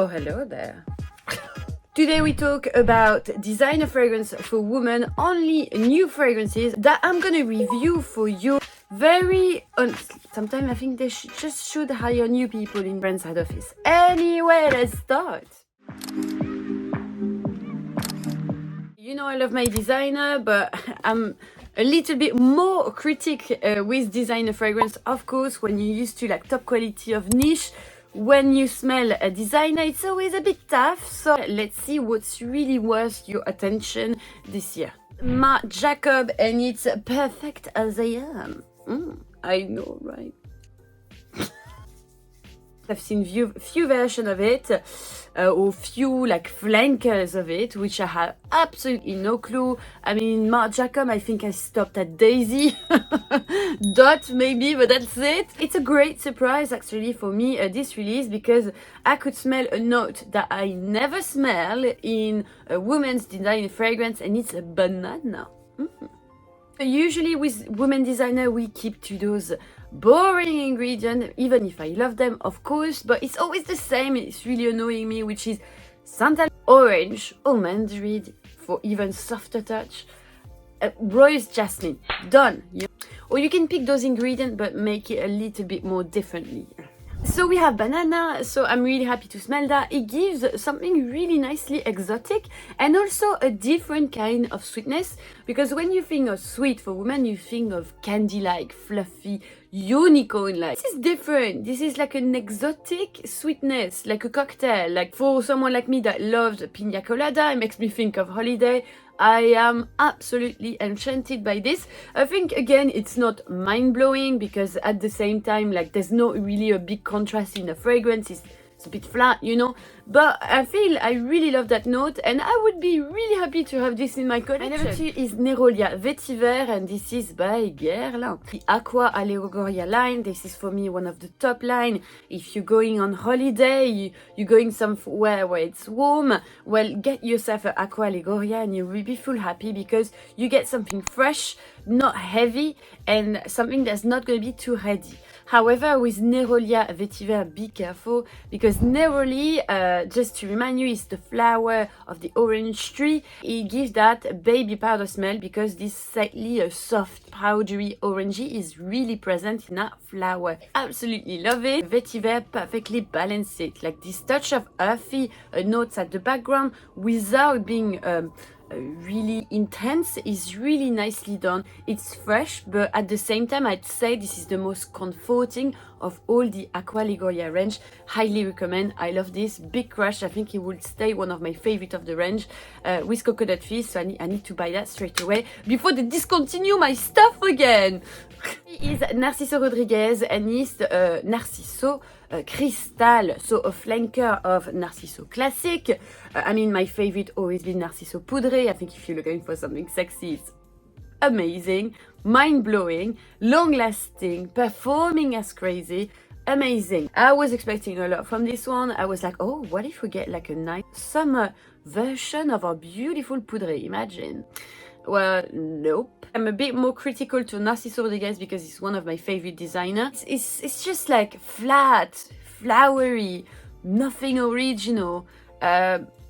Oh, hello there. Today we talk about designer fragrance for women, only new fragrances that I'm gonna review for you. Very honestly, sometimes I think they should hire new people in brand side office. Anyway, let's start. You know I love my designer, but I'm a little bit more critic with designer fragrance. Of course, when you're used to like top quality of niche, when you smell a designer, it's always a bit tough. So let's see what's really worth your attention this year. Marc Jacob, and it's perfect as I am. I know, right? I've seen few versions of it, or few like flankers of it, which I have absolutely no clue. I mean, Marc Jacob, I think I stopped at Daisy dot maybe, but that's it. It's a great surprise actually for me, this release, because I could smell a note that I never smell in a women's designer fragrance, and it's a banana. Usually with women designer, we keep to those boring ingredients, even if I love them, of course, but it's always the same. It's really annoying me, which is santal orange or mandarin for even softer touch, rose jasmine, done. Or you can pick those ingredients but make it a little bit more differently. So we have banana, so I'm really happy to smell that. It gives something really nicely exotic and also a different kind of sweetness, because when you think of sweet for women, you think of candy-like, fluffy, unicorn-like. This is different. This is like an exotic sweetness, like a cocktail. Like for someone like me that loves pina colada, it makes me think of holiday. I am absolutely enchanted by this. I think again it's not mind-blowing, because at the same time, like, there's not really a big contrast in the fragrance. It's a bit flat, you know, but I feel I really love that note, and I would be really happy to have this in my collection. My number 2 is Nerolia Vetiver, and this is by Guerlain. The Aqua Allegoria line, this is for me one of the top line. If you're going on holiday, you're going somewhere where it's warm, well, get yourself an Aqua Allegoria and you will be full happy, because you get something fresh, not heavy, and something that's not going to be too heady. However, with Nerolia Vetiver, be careful, because Neroli, just to remind you, is the flower of the orange tree. It gives that baby powder smell, because this slightly soft, powdery orangey is really present in that flower. Absolutely love it. Vetiver perfectly balances it, like this touch of earthy notes at the background without being really intense, is really nicely done. It's fresh, but at the same time I'd say this is the most comforting of all the Aqua Allegoria range. Highly recommend. I love this. Big crush. I think it will stay one of my favorite of the range, with coconut fizz, so I need to buy that straight away before they discontinue my stuff again. He is Narciso Rodriguez, and he's Narciso Cristal, so a flanker of Narciso Classic. I mean, my favorite always been Narciso Poudré. I think if you're looking for something sexy, it's amazing, mind-blowing, long-lasting, performing as crazy, amazing. I was expecting a lot from this one. I was like, oh, what if we get like a nice summer version of our beautiful Poudré, imagine. Well, nope. I'm a bit more critical to Narciso Rodriguez, because he's one of my favorite designers. It's just like flat, flowery, nothing original.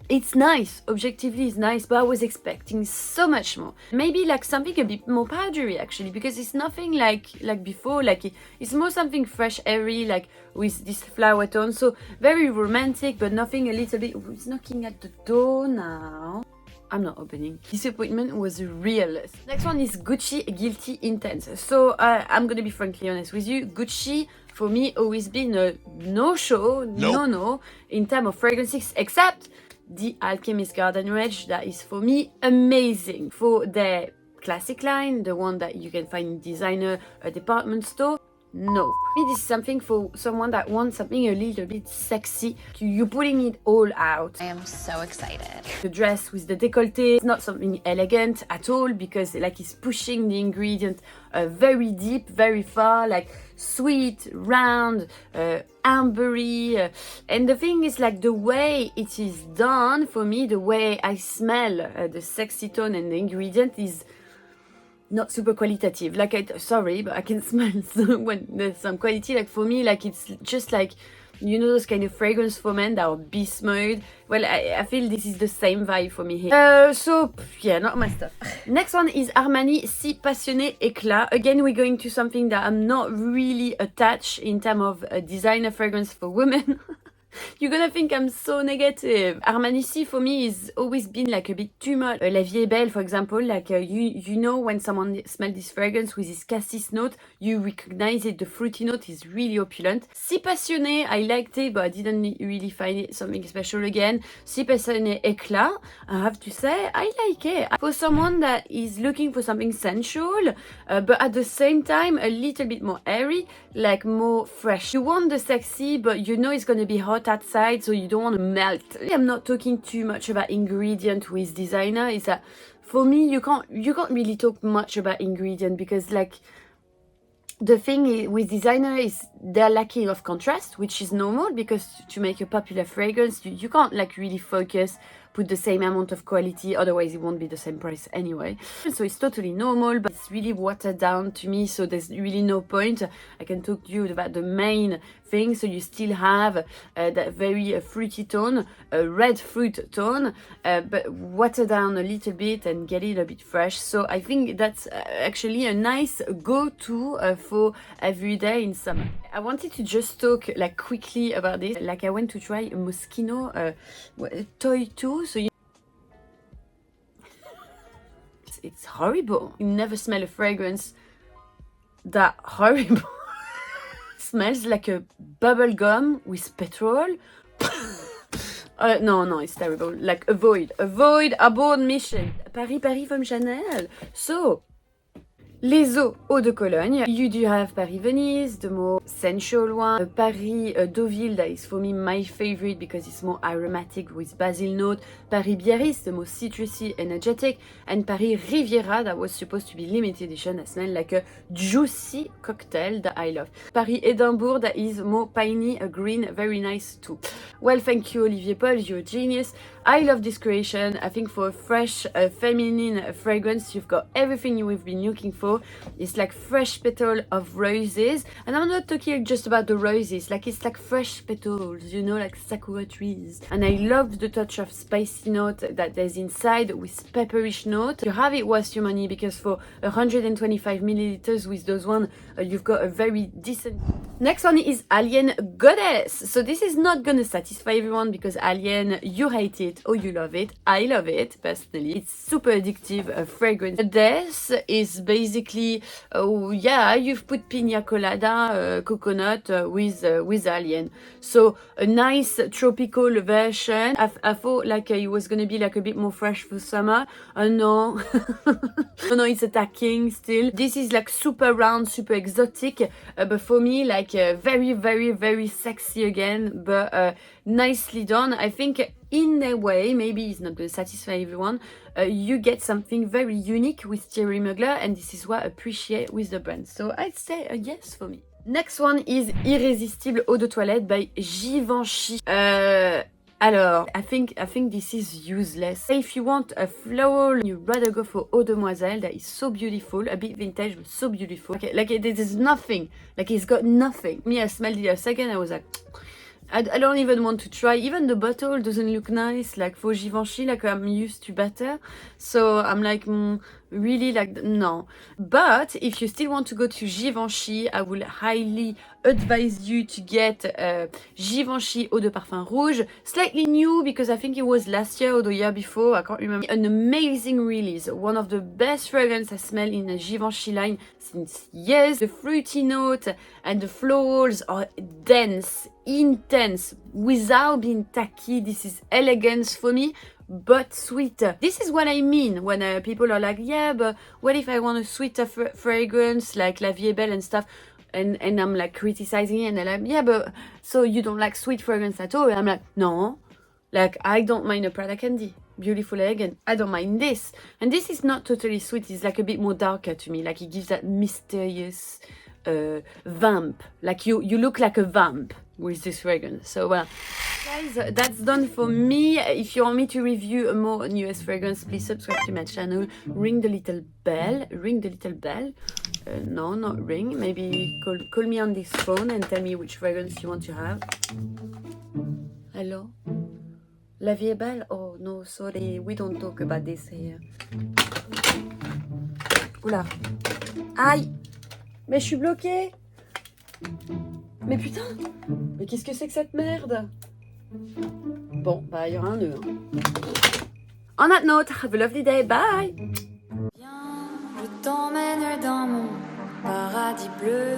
It's nice, objectively it's nice, but I was expecting so much more. Maybe like something a bit more powdery actually, because it's nothing like before. Like it's more something fresh, airy, like with this flower tone. So very romantic, but nothing a little bit. It's knocking at the door now. I'm not opening. Disappointment was real. Next one is Gucci Guilty Intense. So I'm gonna be frankly honest with you. Gucci for me always been a no-show, no in terms of fragrances, except the Alchemist Garden range. That is for me amazing. For their classic line, the one that you can find in designer department store, no. This is something for someone that wants something a little bit sexy. You're putting it all out. I am so excited. The dress with the décolleté is not something elegant at all, because like it's pushing the ingredient very deep, very far, like sweet, round, ambery. And the thing is, like, the way it is done, for me, the way I smell the sexy tone and the ingredient is not super qualitative. Like, sorry, but I can smell when there's some quality. Like, for me, like, it's just like You know those kind of fragrance for men that are beast mode? Well, I feel this is the same vibe for me here. So, yeah, not my stuff. Next one is Armani Si Passione Éclat. Again, we're going to something that I'm not really attached in terms of a designer fragrance for women. You're gonna think I'm so negative. Armani Si for me is always been like a bit too much. La Vie est Belle, for example, like you know when someone smells this fragrance with this cassis note, you recognize it. The fruity note is really opulent. Si Passionné, I liked it, but I didn't really find it something special again. Si Passionné Éclat, I have to say, I like it. For someone that is looking for something sensual, but at the same time a little bit more airy, like more fresh. You want the sexy, but you know it's gonna be hot outside, so you don't want to melt. I'm not talking too much about ingredient with designer. Is that for me you can't really talk much about ingredient, because like the thing with designer is they're lacking of contrast, which is normal, because to make a popular fragrance you can't like really focus, put the same amount of quality, otherwise it won't be the same price anyway. So it's totally normal, but it's really watered down to me, so there's really no point. I can talk to you about the main thing. So you still have that very fruity tone, red fruit tone, but water down a little bit and get it a bit fresh. So I think that's actually a nice go-to for every day in summer. I wanted to just talk like quickly about this. Like I went to try a Moschino Toy too. So it's horrible. You never smell a fragrance that horrible. Smells like a bubble gum with petrol. No, it's terrible. Like avoid, abort mission. Paris from Chanel. So les eaux de Cologne. You do have Paris Venise, the more sensual one. Paris Deauville, that is for me my favorite because it's more aromatic with basil note. Paris Biarritz, the more citrusy, energetic. And Paris Riviera, that was supposed to be limited edition, that smells like a juicy cocktail that I love. Paris Edinburgh, that is more piney, green, very nice too. Well, thank you, Olivier Paul, you're a genius. I love this creation. I think for a fresh, feminine fragrance, you've got everything you've been looking for. It's like fresh petal of roses, and I'm not talking just about the roses, like it's like fresh petals, you know, like sakura trees. And I love the touch of spicy note that there's inside with pepperish note. You have it worth your money, because for 125 milliliters with those one, you've got a very decent. Next one is Alien Goddess. So this is not gonna satisfy everyone, because Alien, you hate it or you love it. I love it personally. It's super addictive fragrance. Goddess is basically, yeah, you've put pina colada, coconut with Alien. So a nice tropical version. I thought like it was gonna be like a bit more fresh for summer. No, no, it's attacking still. This is like super round, super exotic, but for me like very, very, very sexy again, but nicely done. I think in a way, maybe it's not going to satisfy everyone. You get something very unique with Thierry Mugler, and this is what I appreciate with the brand. So I'd say a yes for me. Next one is Irrésistible Eau de Toilette by Givenchy. Alors, I think this is useless. If you want a floral, you'd rather go for Eau Demoiselle. That is so beautiful, a bit vintage, but so beautiful. Okay, like there's nothing. Like it's got nothing. Me, I smelled it a second. I was like, I don't even want to try. Even the bottle doesn't look nice, like for Givenchy, like I'm used to better. So I'm like, really like, no. But if you still want to go to Givenchy, I will highly advise you to get Givenchy Eau de Parfum Rouge. Slightly new, because I think it was last year or the year before, I can't remember. An amazing release. One of the best fragrances I smell in a Givenchy line since years. The fruity note and the florals are dense, intense, without being tacky. This is elegance for me, but sweeter. This is what I mean when people are like, yeah, but what if I want a sweeter fragrance like La Vie est Belle and stuff? And I'm like criticizing it, and they're like, yeah, but so you don't like sweet fragrance at all? And I'm like, no, like I don't mind a Prada Candy, beautiful, elegant. I don't mind this, and this is not totally sweet. It's like a bit more darker to me. Like it gives that mysterious vamp. Like you look like a vamp with this fragrance. So well, guys, that's done for me. If you want me to review a more newest fragrance, please subscribe to my channel. Ring the little bell. Ring the little bell. No, not ring. Maybe call me on this phone and tell me which fragrance you want to have. Hello? La vie est belle? Oh no, sorry, we don't talk about this here. Oula. Aïe! Mais je suis bloquée! Mais putain! Mais qu'est-ce que c'est que cette merde? Bon, bah il y aura un nœud. Hein. On that note, have a lovely day, bye! Viens, je t'emmène dans mon paradis bleu.